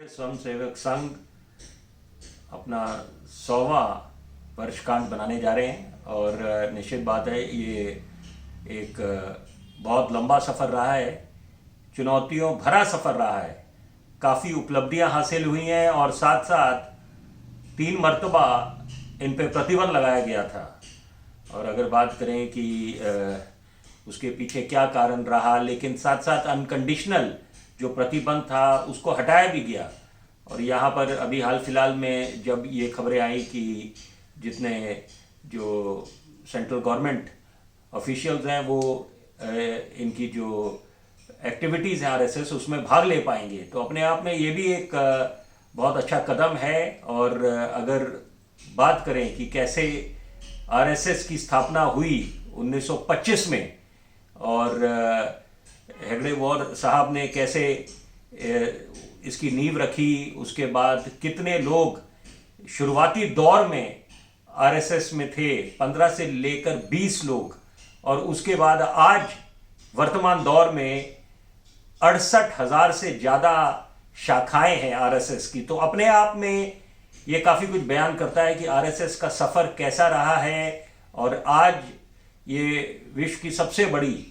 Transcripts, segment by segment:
स्वयंसेवक संघ अपना 100वां वर्षगांठ बनाने जा रहे हैं और निश्चित बात है ये एक बहुत लंबा सफ़र रहा है, चुनौतियों भरा सफ़र रहा है। काफ़ी उपलब्धियां हासिल हुई हैं और साथ साथ 3 मरतबा इन पे प्रतिबंध लगाया गया था। और अगर बात करें कि उसके पीछे क्या कारण रहा, लेकिन साथ साथ अनकंडीशनल जो प्रतिबंध था उसको हटाया भी गया। और यहाँ पर अभी हाल फिलहाल में जब ये खबरें आई कि जितने जो सेंट्रल गवर्नमेंट ऑफिशियल्स हैं वो इनकी जो एक्टिविटीज़ हैं आरएसएस उसमें भाग ले पाएंगे, तो अपने आप में ये भी एक बहुत अच्छा कदम है। और अगर बात करें कि कैसे आरएसएस की स्थापना हुई 1925 में और हेगड़ेवार साहब ने कैसे इसकी नींव रखी, उसके बाद कितने लोग शुरुआती दौर में आरएसएस में थे, 15 से लेकर 20 लोग, और उसके बाद आज वर्तमान दौर में 68,000 से ज़्यादा शाखाएं हैं आरएसएस की। तो अपने आप में ये काफ़ी कुछ बयान करता है कि आरएसएस का सफ़र कैसा रहा है। और आज ये विश्व की सबसे बड़ी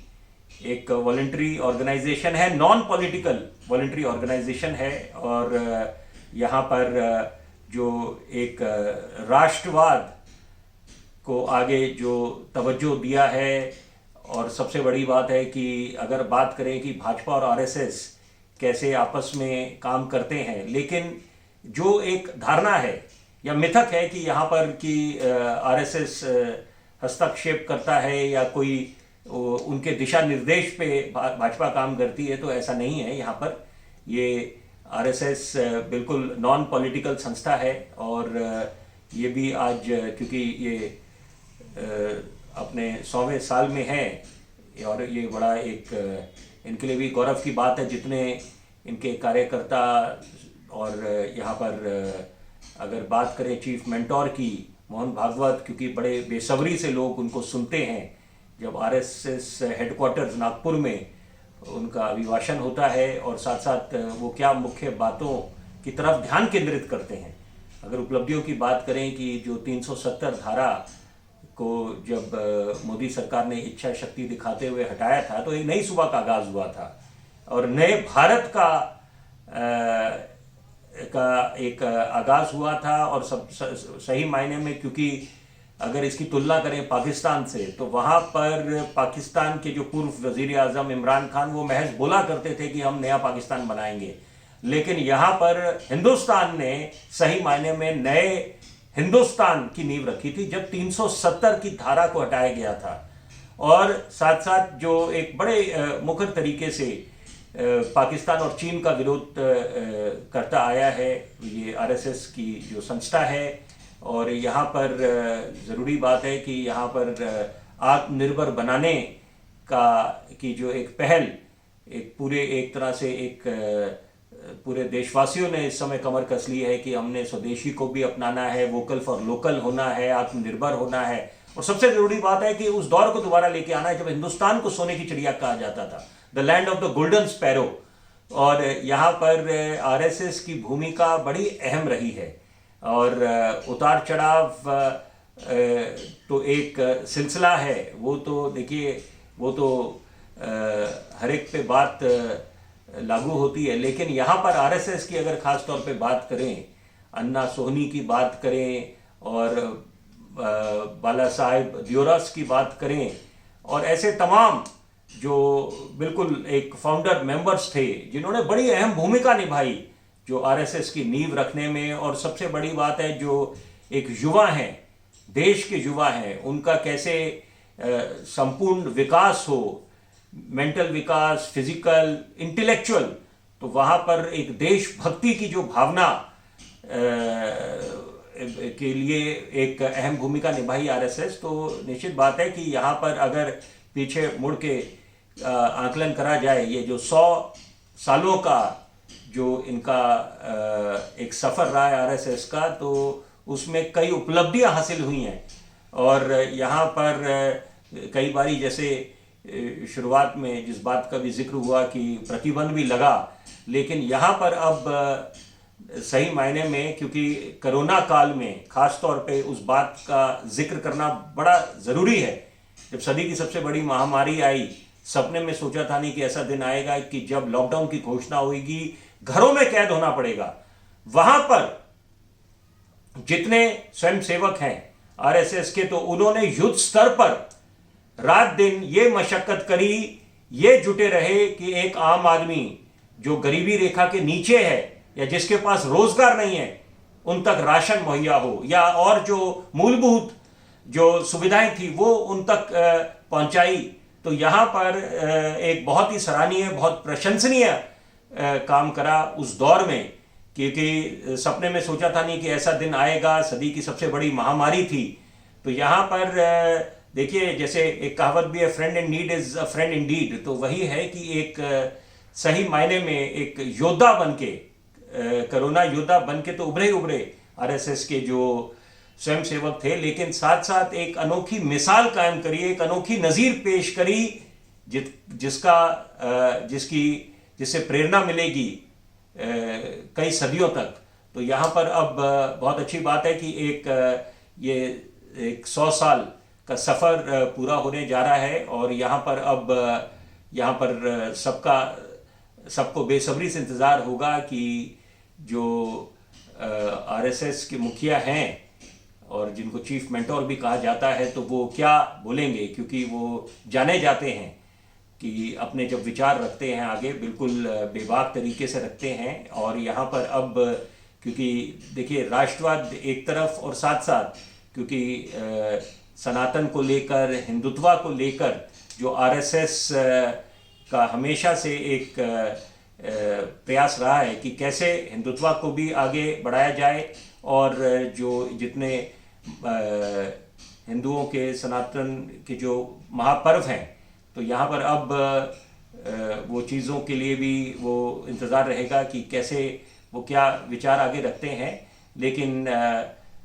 एक वॉलंटरी ऑर्गेनाइजेशन है, नॉन पॉलिटिकल वॉलंटरी ऑर्गेनाइजेशन है। और यहाँ पर जो एक राष्ट्रवाद को आगे जो तवज्जो दिया है, और सबसे बड़ी बात है कि अगर बात करें कि भाजपा और आरएसएस कैसे आपस में काम करते हैं, लेकिन जो एक धारणा है या मिथक है कि यहाँ पर कि आरएसएस हस्तक्षेप करता है या कोई उनके दिशा निर्देश पे भाजपा काम करती है, तो ऐसा नहीं है। यहाँ पर ये आरएसएस बिल्कुल नॉन पॉलिटिकल संस्था है। और ये भी आज क्योंकि ये अपने 100वें साल में है, और ये बड़ा एक इनके लिए भी गौरव की बात है, जितने इनके कार्यकर्ता। और यहाँ पर अगर बात करें चीफ मेंटोर की, मोहन भागवत, क्योंकि बड़े बेसब्री से लोग उनको सुनते हैं जब आरएसएस हेडक्वार्टर्स नागपुर में उनका अभिभाषण होता है, और साथ साथ वो क्या मुख्य बातों की तरफ ध्यान केंद्रित करते हैं। अगर उपलब्धियों की बात करें कि जो 370 धारा को जब मोदी सरकार ने इच्छा शक्ति दिखाते हुए हटाया था, तो एक नई सुबह का आगाज हुआ था और नए भारत का एक आगाज हुआ था। और सब सही मायने में, क्योंकि अगर इसकी तुलना करें पाकिस्तान से, तो वहाँ पर पाकिस्तान के जो पूर्व वजीर आज़म इमरान खान वो महज बोला करते थे कि हम नया पाकिस्तान बनाएंगे, लेकिन यहाँ पर हिंदुस्तान ने सही मायने में नए हिंदुस्तान की नींव रखी थी जब 370 की धारा को हटाया गया था। और साथ साथ जो एक बड़े मुखर तरीके से पाकिस्तान और चीन का विरोध करता आया है ये आरएसएस की जो संस्था है। और यहाँ पर ज़रूरी बात है कि यहाँ पर आत्मनिर्भर बनाने की जो एक पहल एक पूरे एक तरह से एक पूरे देशवासियों ने इस समय कमर कस ली है कि हमने स्वदेशी को भी अपनाना है, वोकल फॉर लोकल होना है, आत्मनिर्भर होना है। और सबसे ज़रूरी बात है कि उस दौर को दोबारा लेके आना है जब हिंदुस्तान को सोने की चिड़िया कहा जाता था, the land of the golden sparrow. और यहाँ पर आरएसएस की भूमिका बड़ी अहम रही है। और उतार चढ़ाव तो एक सिलसिला है, वो तो देखिए, वो तो हर एक पे बात लागू होती है। लेकिन यहाँ पर आरएसएस की अगर ख़ास तौर पे बात करें, अन्ना सोहनी की बात करें और बाला साहेब दियोरस की बात करें, और ऐसे तमाम जो बिल्कुल एक फाउंडर मेंबर्स थे जिन्होंने बड़ी अहम भूमिका निभाई जो आरएसएस की नींव रखने में। और सबसे बड़ी बात है जो एक युवा हैं, देश के युवा हैं, उनका कैसे संपूर्ण विकास हो, मेंटल विकास, फिजिकल, इंटेलेक्चुअल। तो वहाँ पर एक देशभक्ति की जो भावना के लिए एक अहम भूमिका निभाई आरएसएस। तो निश्चित बात है कि यहाँ पर अगर पीछे मुड़ के आकलन करा जाए, ये जो 100 सालों का जो इनका एक सफ़र रहा है आरएसएस का, तो उसमें कई उपलब्धियां हासिल हुई हैं। और यहाँ पर कई बारी जैसे शुरुआत में जिस बात का भी जिक्र हुआ कि प्रतिबंध भी लगा, लेकिन यहाँ पर अब सही मायने में, क्योंकि कोरोना काल में खास तौर पे उस बात का जिक्र करना बड़ा ज़रूरी है। जब सदी की सबसे बड़ी महामारी आई, सपने में सोचा था नहीं कि ऐसा दिन आएगा कि जब लॉकडाउन की घोषणा होगी, घरों में कैद होना पड़ेगा। वहां पर जितने स्वयंसेवक हैं आरएसएस के, तो उन्होंने युद्ध स्तर पर रात दिन ये मशक्कत करी, ये जुटे रहे कि एक आम आदमी जो गरीबी रेखा के नीचे है या जिसके पास रोजगार नहीं है, उन तक राशन मुहैया हो, या और जो मूलभूत जो सुविधाएं थी वो उन तक पहुंचाई। तो यहाँ पर एक बहुत ही सराहनीय, बहुत प्रशंसनीय काम करा उस दौर में, क्योंकि सपने में सोचा था नहीं कि ऐसा दिन आएगा। सदी की सबसे बड़ी महामारी थी। तो यहाँ पर देखिए, जैसे एक कहावत भी है, friend in need is a friend indeed. तो वही है कि एक सही मायने में एक योद्धा बनके, कोरोना योद्धा बनके तो उभरे आरएसएस के जो स्वयंसेवक थे, लेकिन साथ साथ एक अनोखी मिसाल कायम करी, एक अनोखी नज़ीर पेश करी, जिससे प्रेरणा मिलेगी कई सदियों तक। तो यहाँ पर अब बहुत अच्छी बात है कि ये 100 साल का सफ़र पूरा होने जा रहा है, और यहाँ पर सबको बेसब्री से इंतज़ार होगा कि जो आरएसएस के मुखिया हैं और जिनको चीफ मेंटोर भी कहा जाता है, तो वो क्या बोलेंगे, क्योंकि वो जाने जाते हैं कि अपने जब विचार रखते हैं आगे बिल्कुल बेबाक तरीके से रखते हैं। और यहाँ पर अब क्योंकि देखिए, राष्ट्रवाद एक तरफ, और साथ साथ क्योंकि सनातन को लेकर, हिंदुत्व को लेकर जो आरएसएस का हमेशा से एक प्रयास रहा है कि कैसे हिंदुत्व को भी आगे बढ़ाया जाए, और जो जितने हिंदुओं के, सनातन के जो महापर्व हैं, तो यहाँ पर अब वो चीज़ों के लिए भी वो इंतज़ार रहेगा कि कैसे वो क्या विचार आगे रखते हैं। लेकिन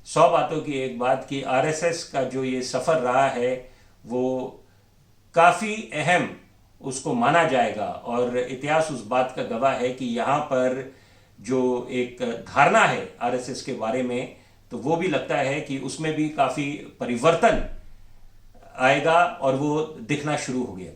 100 बातों की एक बात कि आरएसएस का जो ये सफ़र रहा है वो काफ़ी अहम उसको माना जाएगा, और इतिहास उस बात का गवाह है कि यहाँ पर जो एक धारणा है आरएसएस के बारे में, तो वो भी लगता है कि उसमें भी काफ़ी परिवर्तन आएगा और वो दिखना शुरू हो गया।